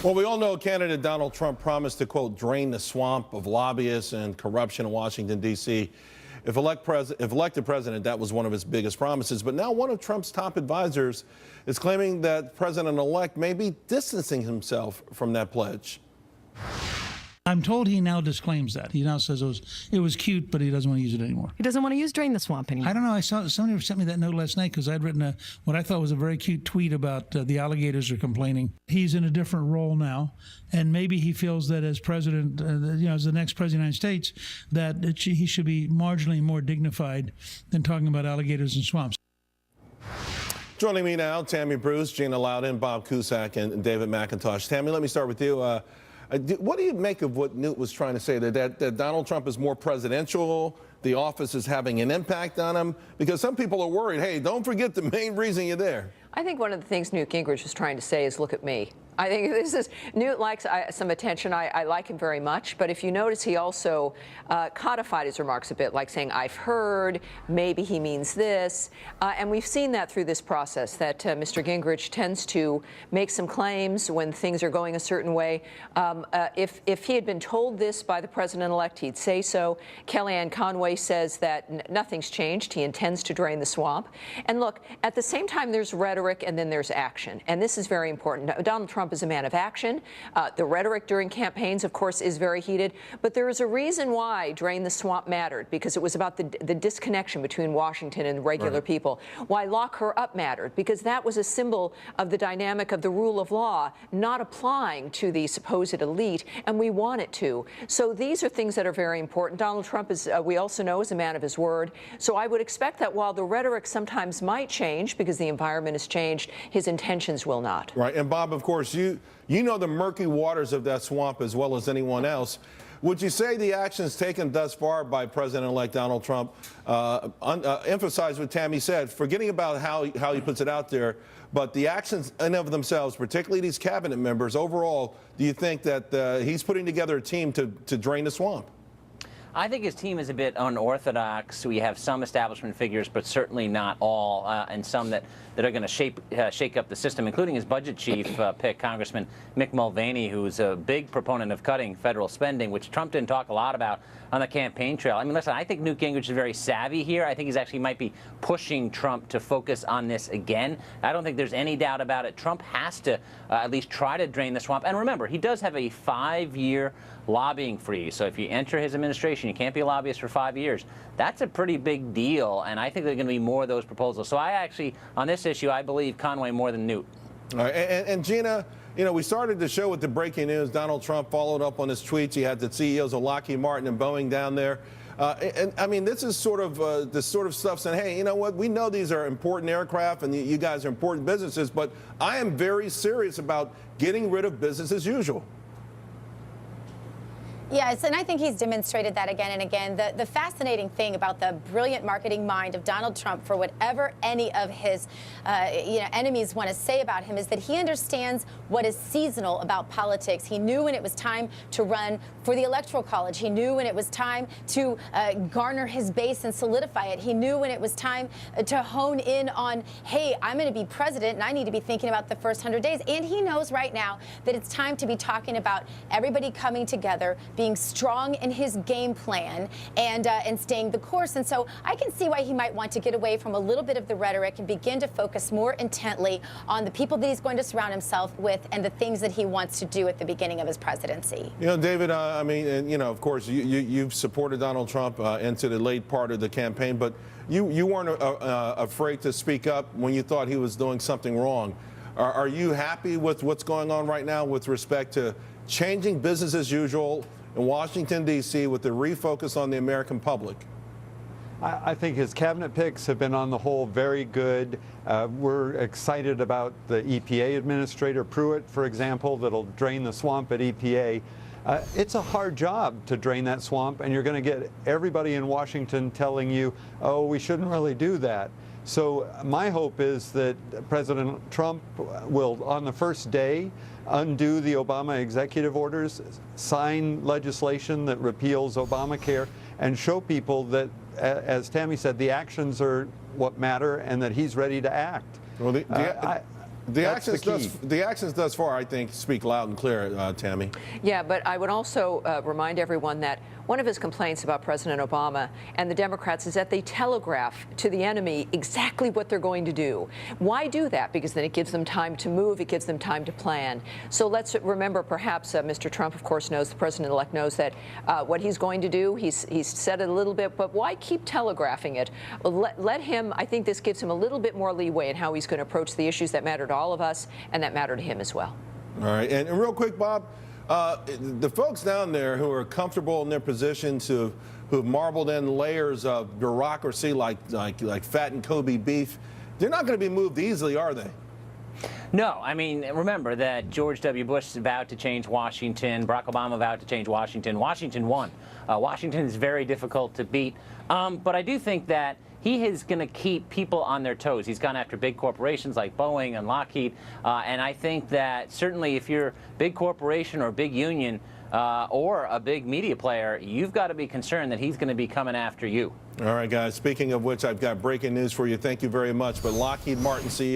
Well, we all know candidate Donald Trump promised to, quote, drain the swamp of lobbyists and corruption in Washington, D.C. If elected president, that was one of his biggest promises. But now one of Trump's top advisors is claiming that President-elect may be distancing himself from that pledge. I'm told he now disclaims that. He now says it was cute, but he doesn't want to use it anymore. He doesn't want to use drain the swamp anymore. I don't know. I saw somebody sent me that note last night because I'd written what I thought was a very cute tweet about the alligators are complaining. He's in a different role now, and maybe he feels that as president, as the next president of the United States, that he should be marginally more dignified than talking about alligators and swamps. Joining me now, Tammy Bruce, Gina Loudon, Bob Cusack, and David McIntosh. Tammy, let me start with you. What do you make of what Newt was trying to say, that Donald Trump is more presidential, the office is having an impact on him? Because some people are worried, hey, don't forget the main reason you're there. I think one of the things Newt Gingrich was trying to say is, look at me. I think Newt likes some attention. I like him very much. But if you notice, he also codified his remarks a bit, like saying, I've heard, maybe he means this. And we've seen that through this process, that Mr. Gingrich tends to make some claims when things are going a certain way. If he had been told this by the president-elect, he'd say so. Kellyanne Conway says that nothing's changed. He intends to drain the swamp. And look, at the same time, there's rhetoric and then there's action. And this is very important. Donald Trump is a man of action. The rhetoric during campaigns, of course, is very heated. But there is a reason why drain the swamp mattered, because it was about the disconnection between Washington and regular people. Why lock her up mattered, because that was a symbol of the dynamic of the rule of law not applying to the supposed elite, and we want it to. So these are things that are very important. Donald Trump is, we also know, is a man of his word. So I would expect that while the rhetoric sometimes might change because the environment has changed, his intentions will not. Right. And Bob, of course, you know the murky waters of that swamp as well as anyone else. Would you say the actions taken thus far by President-elect Donald Trump emphasize what Tammy said, forgetting about how he puts it out there, but the actions in and of themselves, particularly these cabinet members, overall, do you think that he's putting together a team to drain the swamp? I think his team is a bit unorthodox. We have some establishment figures, but certainly not all, and some that are going to shake up the system, including his budget chief pick, Congressman Mick Mulvaney, who's a big proponent of cutting federal spending, which Trump didn't talk a lot about on the campaign trail. I mean, listen, I think Newt Gingrich is very savvy here. I think he's actually might be pushing Trump to focus on this again. I don't think there's any doubt about it. Trump has to at least try to drain the swamp. And remember, he does have a 5-year lobbying freeze. So if you enter his administration, you can't be a lobbyist for 5 years. That's a pretty big deal, and I think there are going to be more of those proposals. So I actually, on this issue, I believe Conway more than Newt. All right, and Gina, you know, we started the show with the breaking news. Donald Trump followed up on his tweets. He had the CEOs of Lockheed Martin and Boeing down there. And I mean, this is sort of this sort of stuff saying, hey, you know what? We know these are important aircraft and you guys are important businesses, but I am very serious about getting rid of business as usual. Yes, and I think he's demonstrated that again and again. The fascinating thing about the brilliant marketing mind of Donald Trump, for whatever any of his enemies want to say about him, is that he understands what is seasonal about politics. He knew when it was time to run for the Electoral College. He knew when it was time to garner his base and solidify it. He knew when it was time to hone in on, hey, I'm going to be president and I need to be thinking about the first 100 days. And he knows right now that it's time to be talking about everybody coming together, being strong in his game plan, and staying the course. And so I can see why he might want to get away from a little bit of the rhetoric and begin to focus more intently on the people that he's going to surround himself with and the things that he wants to do at the beginning of his presidency. You know, David, I mean, you know, of course, you've supported Donald Trump into the late part of the campaign, but you weren't afraid to speak up when you thought he was doing something wrong. Are you happy with what's going on right now with respect to changing business as usual in Washington, D.C., with the refocus on the American public? I think his cabinet picks have been, on the whole, very good. We're excited about the EPA administrator, Pruitt, for example, that'll drain the swamp at EPA. It's a hard job to drain that swamp, and you're going to get everybody in Washington telling you, oh, we shouldn't really do that. So my hope is that President Trump will, on the first day, undo the Obama executive orders, sign legislation that repeals Obamacare, and show people that, as Tammy said, the actions are what matter and that he's ready to act. Well, The That's actions thus far, I think, speak loud and clear, Tammy. Yeah, but I would also remind everyone that one of his complaints about President Obama and the Democrats is that they telegraph to the enemy exactly what they're going to do. Why do that? Because then it gives them time to move, it gives them time to plan. So let's remember, perhaps Mr. Trump, of course, knows, the president-elect knows that what he's going to do, he's said it a little bit, but why keep telegraphing it? Let him, I think this gives him a little bit more leeway in how he's going to approach the issues that matter to all of us and that matter to him as well. All right, and real quick, Bob, the folks down there who are comfortable in their positions, who've marbled in layers of bureaucracy like fattened Kobe beef, they're not going to be moved easily, are they? No, I mean, remember that George W. Bush vowed to change Washington. Barack Obama vowed to change Washington. Washington won. Washington is very difficult to beat. But I do think that he is going to keep people on their toes. He's gone after big corporations like Boeing and Lockheed. And I think that certainly if you're a big corporation or a big union or a big media player, you've got to be concerned that he's going to be coming after you. All right, guys. Speaking of which, I've got breaking news for you. Thank you very much. But Lockheed Martin CEO